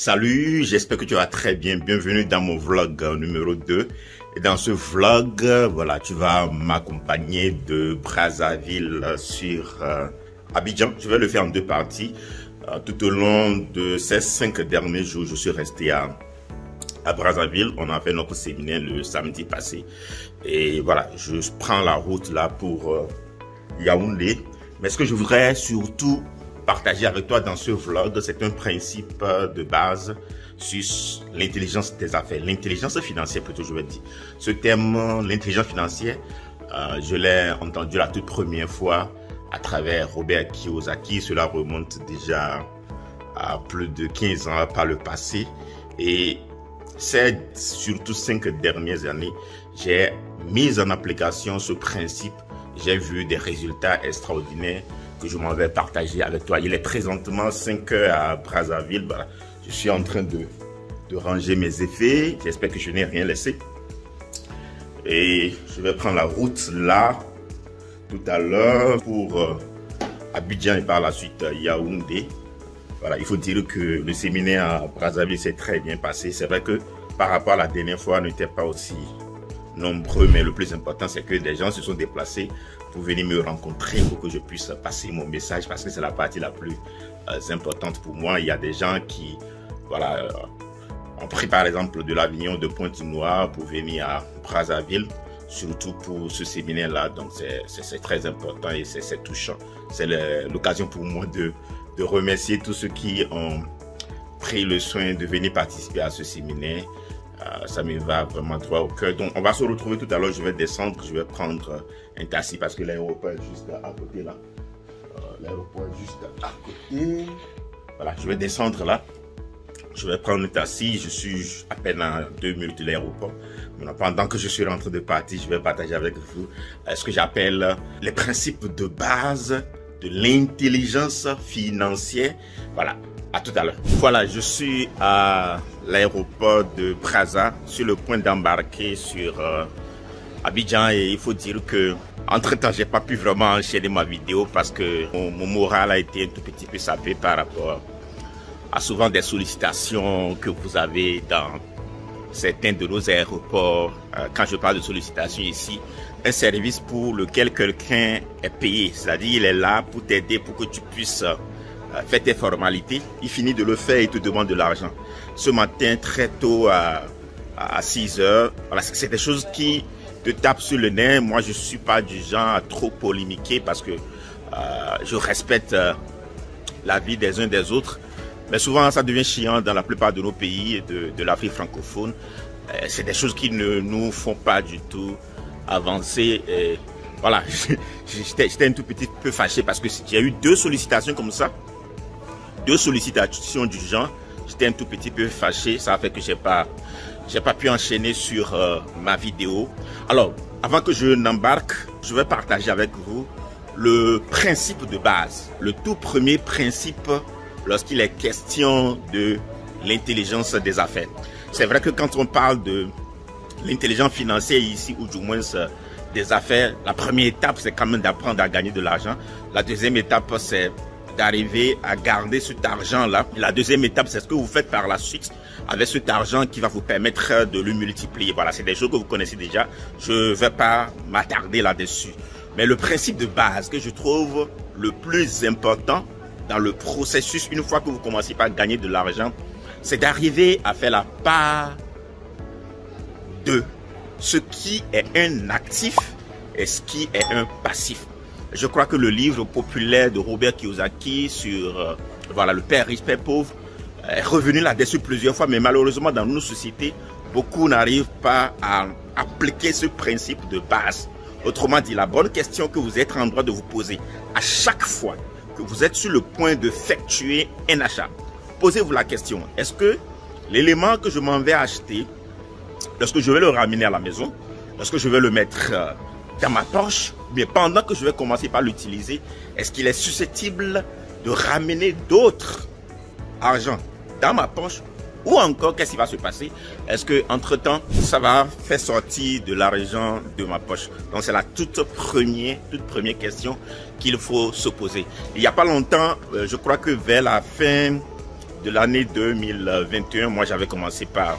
Salut, j'espère que tu vas très bien. Bienvenue dans mon vlog numéro 2. Et dans ce vlog, voilà, tu vas m'accompagner de Brazzaville sur Abidjan. Je vais le faire en deux parties. Tout au long de ces 5 derniers jours, je suis resté à Brazzaville. On a fait notre séminaire le samedi passé. Et voilà, je prends la route là pour Yaoundé. Mais ce que je voudrais surtout partager avec toi dans ce vlog, c'est un principe de base sur l'intelligence des affaires, l'intelligence financière plutôt, je vais dire. Ce thème, l'intelligence financière, je l'ai entendu la toute première fois à travers Robert Kiyosaki. Cela remonte déjà à plus de 15 ans par le passé. Et ces surtout 5 dernières années, j'ai mis en application ce principe. J'ai vu des résultats extraordinaires que je m'en vais partager avec toi. Il est présentement 5 heures à Brazzaville. Voilà. Je suis en train de ranger mes effets. J'espère que je n'ai rien laissé. Et je vais prendre la route là, tout à l'heure, pour Abidjan et par la suite Yaoundé. Voilà, il faut dire que le séminaire à Brazzaville s'est très bien passé. C'est vrai que par rapport à la dernière fois, on n'était pas aussi nombreux, mais le plus important, c'est que des gens se sont déplacés pour venir me rencontrer, pour que je puisse passer mon message, parce que c'est la partie la plus importante pour moi. Il y a des gens qui, voilà, ont pris par exemple de l'Avignon, de Pointe-Noire pour venir à Brazzaville, surtout pour ce séminaire-là. Donc c'est très important et c'est touchant. C'est l'occasion pour moi de remercier tous ceux qui ont pris le soin de venir participer à ce séminaire. Ça me va vraiment droit au cœur. Donc on va se retrouver tout à l'heure. Je vais descendre, je vais prendre un taxi parce que l'aéroport est juste à côté là. L'aéroport est juste à côté. Voilà, je vais descendre là. Je vais prendre le taxi. Je suis à peine à 2 minutes de l'aéroport. Pendant que je suis rentré de partir, je vais partager avec vous ce que j'appelle les principes de base de l'intelligence financière. Voilà. À tout à l'heure. Voilà, je suis à l'aéroport de Brazza, sur le point d'embarquer sur Abidjan, et il faut dire que entre-temps, j'ai pas pu vraiment enchaîner ma vidéo parce que mon moral a été un tout petit peu sapé par rapport à souvent des sollicitations que vous avez dans certains de nos aéroports. Quand je parle de sollicitations ici, un service pour lequel quelqu'un est payé, c'est-à-dire il est là pour t'aider, pour que tu puisses fais tes formalités, il finit de le faire et te demande de l'argent. Ce matin, très tôt, à 6 heures, voilà, c'est des choses qui te tapent sur le nez. Moi, je ne suis pas du genre à trop polémiquer parce que je respecte la vie des uns des autres. Mais souvent, ça devient chiant dans la plupart de nos pays de l'Afrique francophone. C'est des choses qui ne nous font pas du tout avancer. Voilà, j'étais un tout petit peu fâché parce que j'ai eu 2 sollicitations comme ça. 2 sollicitations du genre, j'étais un tout petit peu fâché, ça a fait que j'ai pas pu enchaîner sur ma vidéo. Alors, avant que je n'embarque, je vais partager avec vous le principe de base, le tout premier principe lorsqu'il est question de l'intelligence des affaires. C'est vrai que quand on parle de l'intelligence financière ici, ou du moins des affaires, la première étape, c'est quand même d'apprendre à gagner de l'argent. La deuxième étape, c'est d'arriver à garder cet argent-là. La deuxième étape, c'est ce que vous faites par la suite avec cet argent qui va vous permettre de le multiplier. Voilà, c'est des choses que vous connaissez déjà. Je ne vais pas m'attarder là-dessus. Mais le principe de base que je trouve le plus important dans le processus, une fois que vous commencez par gagner de l'argent, c'est d'arriver à faire la part de ce qui est un actif et ce qui est un passif. Je crois que le livre populaire de Robert Kiyosaki sur voilà, le père riche, père pauvre est revenu là-dessus plusieurs fois, mais malheureusement dans nos sociétés, beaucoup n'arrivent pas à appliquer ce principe de base. Autrement dit, la bonne question que vous êtes en droit de vous poser à chaque fois que vous êtes sur le point d'effectuer un achat, posez-vous la question, est-ce que l'élément que je m'en vais acheter, lorsque je vais le ramener à la maison, lorsque je vais le mettre dans ma poche, mais pendant que je vais commencer par l'utiliser, est-ce qu'il est susceptible de ramener d'autres argent dans ma poche? Ou encore, qu'est-ce qui va se passer? Est-ce que entre temps, ça va faire sortir de l'argent de ma poche? Donc c'est la toute première question qu'il faut se poser. Il n'y a pas longtemps, je crois que vers la fin de l'année 2021, moi j'avais commencé par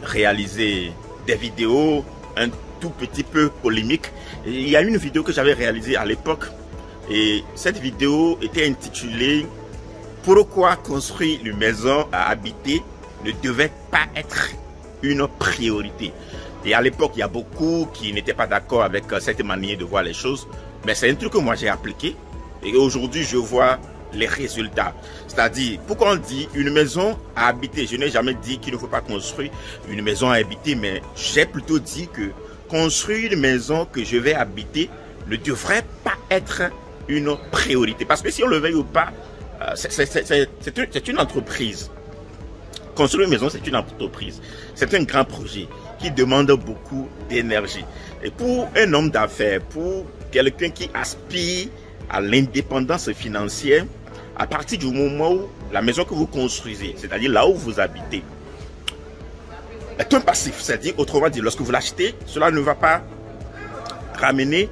réaliser des vidéos un tout petit peu polémiques. Et il y a une vidéo que j'avais réalisée à l'époque et cette vidéo était intitulée « Pourquoi construire une maison à habiter ne devait pas être une priorité ?» Et à l'époque, il y a beaucoup qui n'étaient pas d'accord avec cette manière de voir les choses. Mais c'est un truc que moi j'ai appliqué. Et aujourd'hui, je vois les résultats. C'est-à-dire, pourquoi on dit une maison à habiter? Je n'ai jamais dit qu'il ne faut pas construire une maison à habiter, mais j'ai plutôt dit que construire une maison que je vais habiter ne devrait pas être une priorité. Parce que si on le veut ou pas, c'est une entreprise. Construire une maison, c'est une entreprise. C'est un grand projet qui demande beaucoup d'énergie. Et pour un homme d'affaires, pour quelqu'un qui aspire à l'indépendance financière, à partir du moment où la maison que vous construisez, c'est-à-dire là où vous habitez, est un passif. C'est-à-dire, autrement dit, lorsque vous l'achetez, cela ne va pas ramener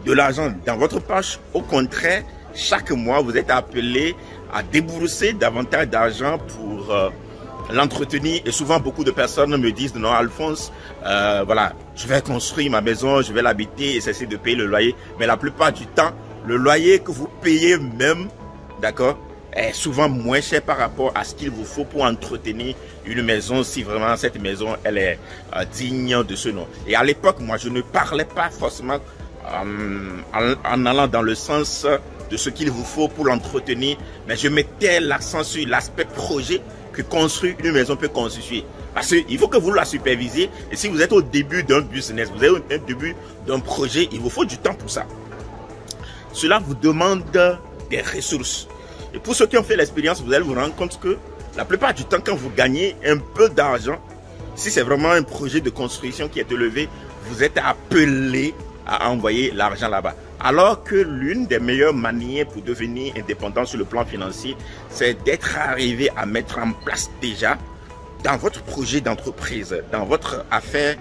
de l'argent dans votre poche. Au contraire, chaque mois, vous êtes appelé à débourser davantage d'argent pour l'entretenir. Et souvent, beaucoup de personnes me disent, non, Alphonse, voilà, je vais construire ma maison, je vais l'habiter et cesser de payer le loyer. Mais la plupart du temps, le loyer que vous payez même, d'accord, est souvent moins cher par rapport à ce qu'il vous faut pour entretenir une maison, si vraiment cette maison, elle est digne de ce nom. Et à l'époque, moi, je ne parlais pas forcément en allant dans le sens de ce qu'il vous faut pour l'entretenir, mais je mettais l'accent sur l'aspect projet que construire une maison peut constituer. Parce qu'il faut que vous la supervisiez. Et si vous êtes au début d'un business, vous êtes au début d'un projet, il vous faut du temps pour ça. Cela vous demande des ressources. Et pour ceux qui ont fait l'expérience, vous allez vous rendre compte que la plupart du temps, quand vous gagnez un peu d'argent, si c'est vraiment un projet de construction qui est élevé, vous êtes appelé à envoyer l'argent là-bas. Alors que l'une des meilleures manières pour devenir indépendant sur le plan financier, c'est d'être arrivé à mettre en place déjà dans votre projet d'entreprise, dans votre affaire,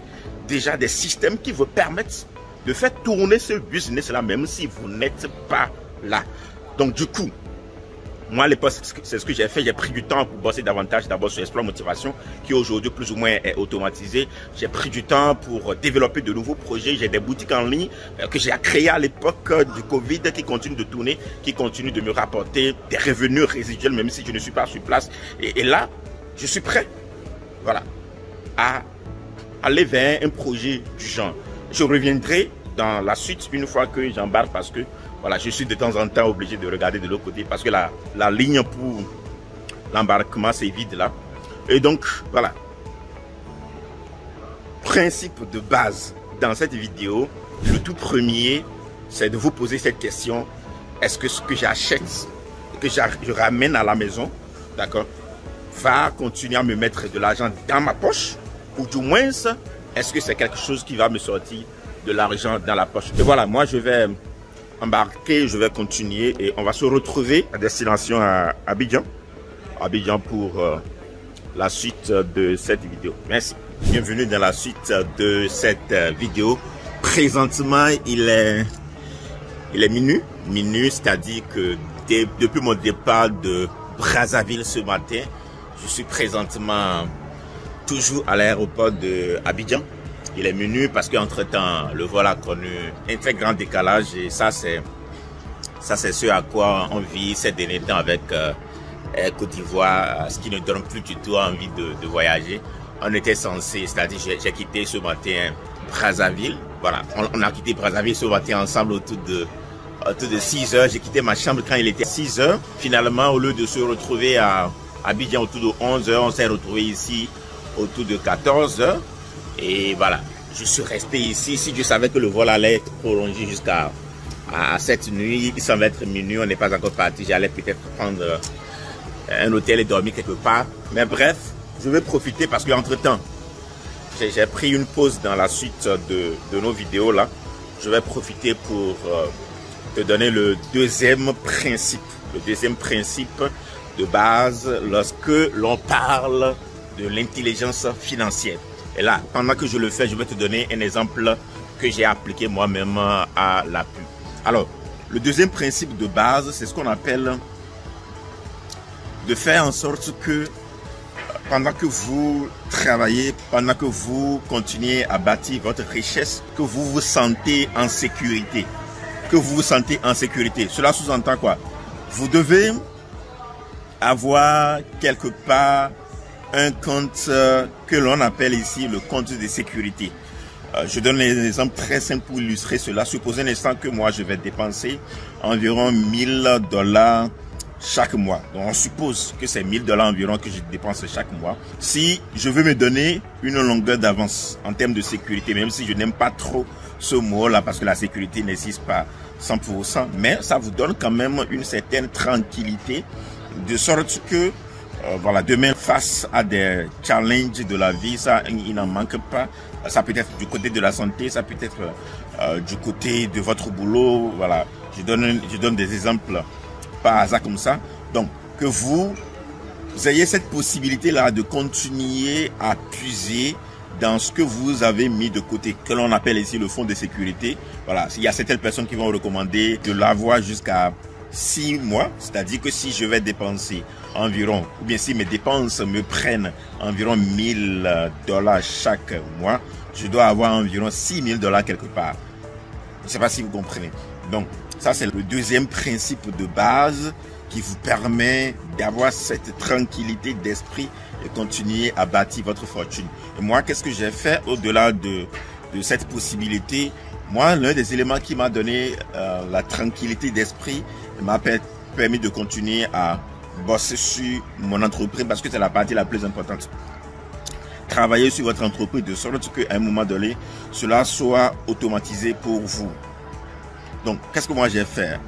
déjà des systèmes qui vous permettent de faire tourner ce business-là, même si vous n'êtes pas là. Donc du coup, moi à l'époque, c'est ce que j'ai fait. J'ai pris du temps pour bosser davantage d'abord sur Exploit Motivation, qui aujourd'hui plus ou moins est automatisé. J'ai pris du temps pour développer de nouveaux projets. J'ai des boutiques en ligne que j'ai créées à l'époque du Covid, qui continuent de tourner, qui continuent de me rapporter des revenus résiduels, même si je ne suis pas sur place. Et là, je suis prêt, voilà, à aller vers un projet du genre. Je reviendrai dans la suite une fois que j'embarque, parce que voilà, je suis de temps en temps obligé de regarder de l'autre côté parce que la ligne pour l'embarquement c'est vide là. Et donc voilà, principe de base dans cette vidéo, le tout premier, c'est de vous poser cette question: est-ce que ce que j'achète, que je ramène à la maison, d'accord, va continuer à me mettre de l'argent dans ma poche, ou du moins est-ce que c'est quelque chose qui va me sortir de l'argent dans la poche? Et voilà, moi je vais embarquer, je vais continuer et on va se retrouver à destination à Abidjan pour la suite de cette vidéo. Merci. Bienvenue dans la suite de cette vidéo. Présentement, il est minuit, c'est-à-dire que depuis mon départ de Brazzaville ce matin, je suis présentement toujours à l'aéroport de Abidjan. Il est minuit parce qu'entre-temps, le vol a connu un très grand décalage et ça c'est ce à quoi on vit ces derniers temps avec Côte d'Ivoire, ce qui ne donne plus du tout envie de voyager. On était censé, c'est-à-dire j'ai quitté ce matin Brazzaville. Voilà, on a quitté Brazzaville ce matin ensemble autour de 6 heures. J'ai quitté ma chambre quand il était 6 heures. Finalement, au lieu de se retrouver à Abidjan autour de 11 heures, on s'est retrouvé ici autour de 14 heures. Et voilà, je suis resté ici. Si je savais que le vol allait être prolongé jusqu'à cette nuit, il semble être minuit, on n'est pas encore parti. J'allais peut-être prendre un hôtel et dormir quelque part. Mais bref, je vais profiter parce qu'entre-temps, j'ai pris une pause dans la suite de nos vidéos là. Je vais profiter pour te donner le deuxième principe. Le deuxième principe de base lorsque l'on parle de l'intelligence financière. Et là, pendant que je le fais, je vais te donner un exemple que j'ai appliqué moi-même à l'appui. Alors, le deuxième principe de base, c'est ce qu'on appelle de faire en sorte que pendant que vous travaillez, pendant que vous continuez à bâtir votre richesse, que vous vous sentez en sécurité. Que vous vous sentez en sécurité. Cela sous-entend quoi? Vous devez avoir quelque part un compte que l'on appelle ici le compte de sécurité. Je donne un exemple très simple pour illustrer cela. Supposez un instant que moi je vais dépenser environ $1000 chaque mois. Donc on suppose que c'est $1000 environ que je dépense chaque mois. Si je veux me donner une longueur d'avance en termes de sécurité, même si je n'aime pas trop ce mot-là parce que la sécurité n'existe pas 100%, mais ça vous donne quand même une certaine tranquillité de sorte que voilà, demain face à des challenges de la vie, ça il n'en manque pas. Ça peut être du côté de la santé, ça peut être du côté de votre boulot. Voilà, je donne des exemples par hasard comme ça. Donc, que vous ayez cette possibilité-là de continuer à puiser dans ce que vous avez mis de côté, que l'on appelle ici le fonds de sécurité. Voilà, il y a certaines personnes qui vont recommander de l'avoir jusqu'à 6 mois, c'est-à-dire que si je vais dépenser environ, ou bien si mes dépenses me prennent environ $1000 chaque mois, je dois avoir environ $6000 quelque part. Je ne sais pas si vous comprenez. Donc, ça c'est le deuxième principe de base qui vous permet d'avoir cette tranquillité d'esprit et continuer à bâtir votre fortune. Et moi, qu'est-ce que j'ai fait au-delà de cette possibilité? Moi, l'un des éléments qui m'a donné la tranquillité d'esprit m'a permis de continuer à bosser sur mon entreprise parce que c'est la partie la plus importante. Travailler sur votre entreprise de sorte qu'à un moment donné, cela soit automatisé pour vous. Donc, qu'est-ce que moi j'ai fait?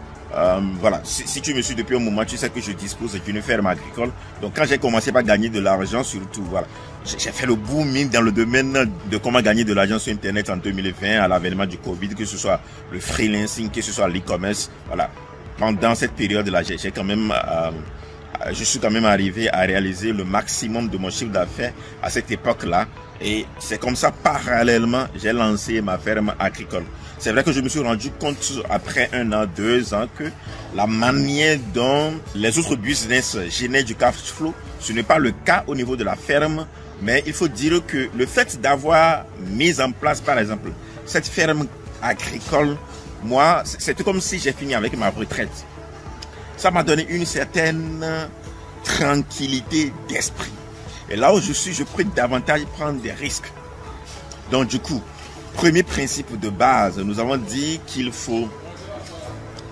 Voilà, si tu me suis depuis un moment, tu sais que je dispose d'une ferme agricole. Donc, quand j'ai commencé par gagner de l'argent, surtout, voilà, j'ai fait le booming dans le domaine de comment gagner de l'argent sur Internet en 2020, à l'avènement du Covid, que ce soit le freelancing, que ce soit l'e-commerce. Voilà, pendant cette période-là, je suis quand même arrivé à réaliser le maximum de mon chiffre d'affaires à cette époque-là. Et c'est comme ça, parallèlement, j'ai lancé ma ferme agricole. C'est vrai que je me suis rendu compte après 1 an, 2 ans que la manière dont les autres business génèrent du cash flow, ce n'est pas le cas au niveau de la ferme. Mais il faut dire que le fait d'avoir mis en place, par exemple, cette ferme agricole, moi, c'était comme si j'ai fini avec ma retraite. Ça m'a donné une certaine tranquillité d'esprit. Et là où je suis, je peux davantage prendre des risques. Donc du coup, premier principe de base, nous avons dit qu'il faut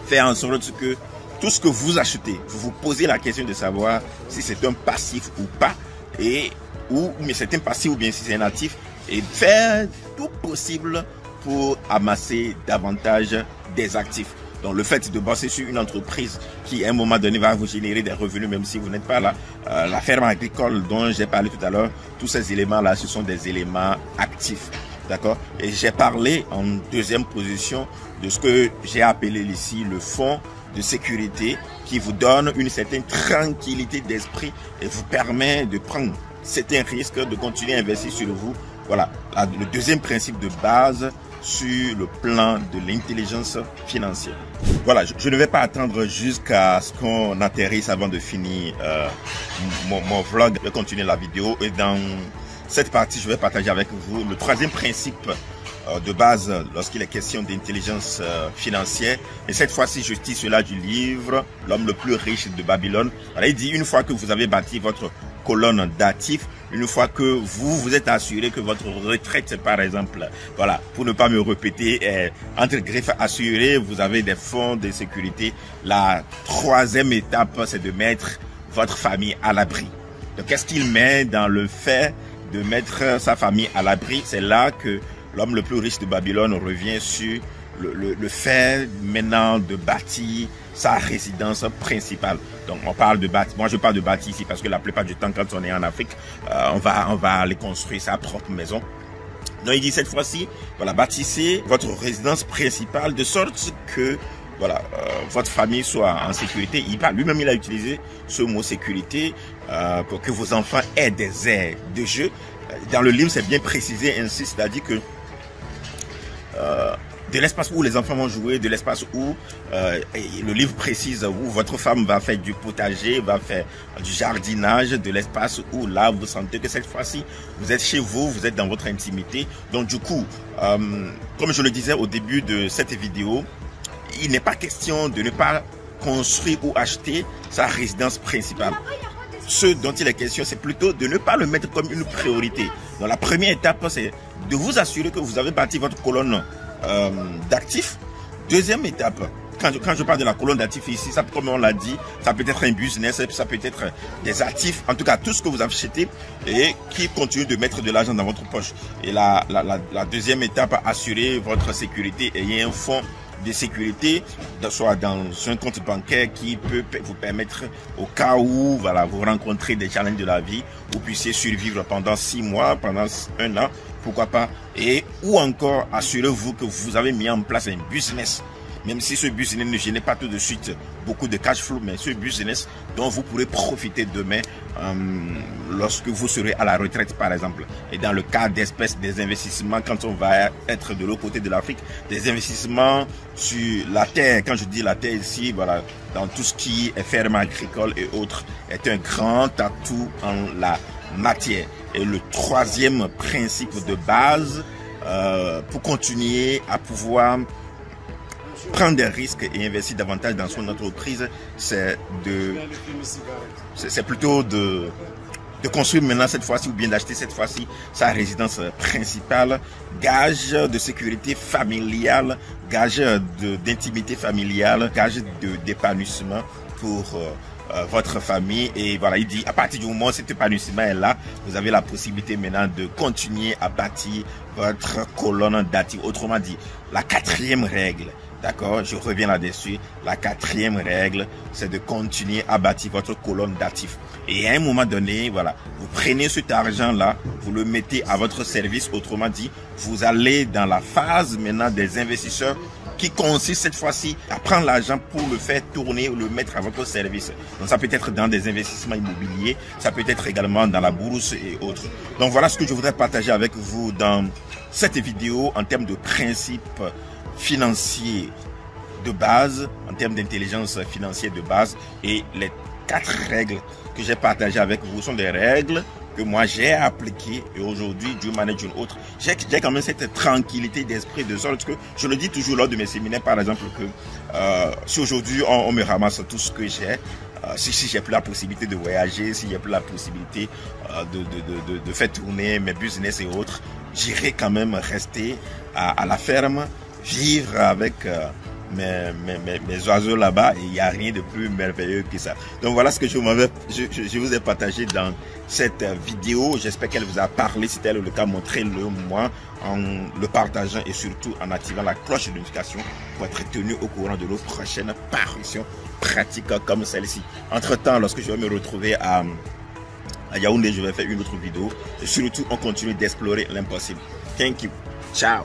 faire en sorte que tout ce que vous achetez, vous vous posez la question de savoir si c'est un passif ou pas, mais c'est un passif ou bien si c'est un actif, et faire tout possible pour amasser davantage des actifs. Donc le fait de bosser sur une entreprise qui à un moment donné va vous générer des revenus même si vous n'êtes pas là, la ferme agricole dont j'ai parlé tout à l'heure, tous ces éléments-là, ce sont des éléments actifs. D'accord? Et j'ai parlé en deuxième position de ce que j'ai appelé ici le fonds de sécurité qui vous donne une certaine tranquillité d'esprit et vous permet de prendre certains risques, de continuer à investir sur vous. Voilà, le deuxième principe de base sur le plan de l'intelligence financière. Voilà, je ne vais pas attendre jusqu'à ce qu'on atterrisse avant de finir mon vlog. Je vais continuer la vidéo et dans cette partie, je vais partager avec vous le troisième principe de base lorsqu'il est question d'intelligence financière. Et cette fois-ci, je tire cela du livre « L'homme le plus riche de Babylone ». Alors, il dit, une fois que vous avez bâti votre colonne d'actifs, une fois que vous êtes assuré que votre retraite, par exemple, voilà, pour ne pas me répéter, est entre griffes assurée, vous avez des fonds de sécurité. La troisième étape, c'est de mettre votre famille à l'abri. Donc, qu'est-ce qu'il met dans le fait de mettre sa famille à l'abri? C'est là que l'homme le plus riche de Babylone revient sur le fait maintenant de bâtir sa résidence principale. Donc on parle de bâtir, moi je parle de bâtir ici parce que la plupart du temps quand on est en Afrique, on va aller construire sa propre maison. Donc il dit cette fois-ci, voilà, bâtissez votre résidence principale de sorte que voilà, votre famille soit en sécurité. Lui-même il a utilisé ce mot sécurité pour que vos enfants aient des aires de jeu. Dans le livre c'est bien précisé ainsi, c'est-à-dire que de l'espace où les enfants vont jouer, de l'espace où le livre précise où votre femme va faire du potager, va faire du jardinage, de l'espace où là vous sentez que cette fois-ci vous êtes chez vous, vous êtes dans votre intimité. Donc du coup, comme je le disais au début de cette vidéo, il n'est pas question de ne pas construire ou acheter sa résidence principale. Ce dont il est question, c'est plutôt de ne pas le mettre comme une priorité. Donc la première étape, c'est de vous assurer que vous avez bâti votre colonne d'actifs. Deuxième étape, quand je parle de la colonne d'actifs ici, ça, comme on l'a dit, ça peut être un business, ça peut être des actifs, en tout cas tout ce que vous achetez et qui continue de mettre de l'argent dans votre poche. Et la deuxième étape, assurer votre sécurité, ayez un fonds de sécurité, soit dans un compte bancaire qui peut vous permettre, au cas où voilà, vous rencontrez des challenges de la vie, vous puissiez survivre pendant 6 mois, pendant 1 an, pourquoi pas, et ou encore assurez-vous que vous avez mis en place un business. Même si ce business ne génère pas tout de suite beaucoup de cash flow, mais ce business dont vous pourrez profiter demain lorsque vous serez à la retraite par exemple. Et dans le cas d'espèces, des investissements, quand on va être de l'autre côté de l'Afrique, des investissements sur la terre, quand je dis la terre ici, voilà, dans tout ce qui est ferme agricole et autres, est un grand atout en la matière. Et le troisième principe de base, pour continuer à pouvoir prendre des risques et investir davantage dans son entreprise, c'est plutôt de construire maintenant cette fois-ci, ou bien d'acheter cette fois-ci sa résidence principale, gage de sécurité familiale, gage d'intimité familiale, gage d'épanouissement pour votre famille. Et voilà, il dit à partir du moment où cet épanouissement est là, vous avez la possibilité maintenant de continuer à bâtir votre colonne d'actifs. Autrement dit, la quatrième règle, d'accord, je reviens là-dessus. La quatrième règle, c'est de continuer à bâtir votre colonne d'actifs. Et à un moment donné, voilà, vous prenez cet argent-là, vous le mettez à votre service. Autrement dit, vous allez dans la phase maintenant des investisseurs qui consiste cette fois-ci à prendre l'argent pour le faire tourner, le mettre à votre service. Donc ça peut être dans des investissements immobiliers, ça peut être également dans la bourse et autres. Donc voilà ce que je voudrais partager avec vous dans cette vidéo en termes de principes financiers de base, en termes d'intelligence financière de base. Et les 4 règles que j'ai partagées avec vous sont des règles que moi j'ai appliquées, et aujourd'hui, d'une manière ou d'une autre, j'ai quand même cette tranquillité d'esprit, de sorte que je le dis toujours lors de mes séminaires, par exemple, que si aujourd'hui on me ramasse tout ce que j'ai, si j'ai plus la possibilité de voyager, si j'ai plus la possibilité de faire tourner mes business et autres, j'irai quand même rester à la ferme, vivre avec mes oiseaux là-bas, et il n'y a rien de plus merveilleux que ça. Donc voilà ce que je vous ai partagé dans cette vidéo. J'espère qu'elle vous a parlé. Si tel est le cas, montrez-le moi en le partageant et surtout en activant la cloche de notification pour être tenu au courant de nos prochaines parutions pratiques comme celle-ci. Entre-temps, lorsque je vais me retrouver à Yaoundé, je vais faire une autre vidéo. Et surtout, on continue d'explorer l'impossible. Thank you. Ciao.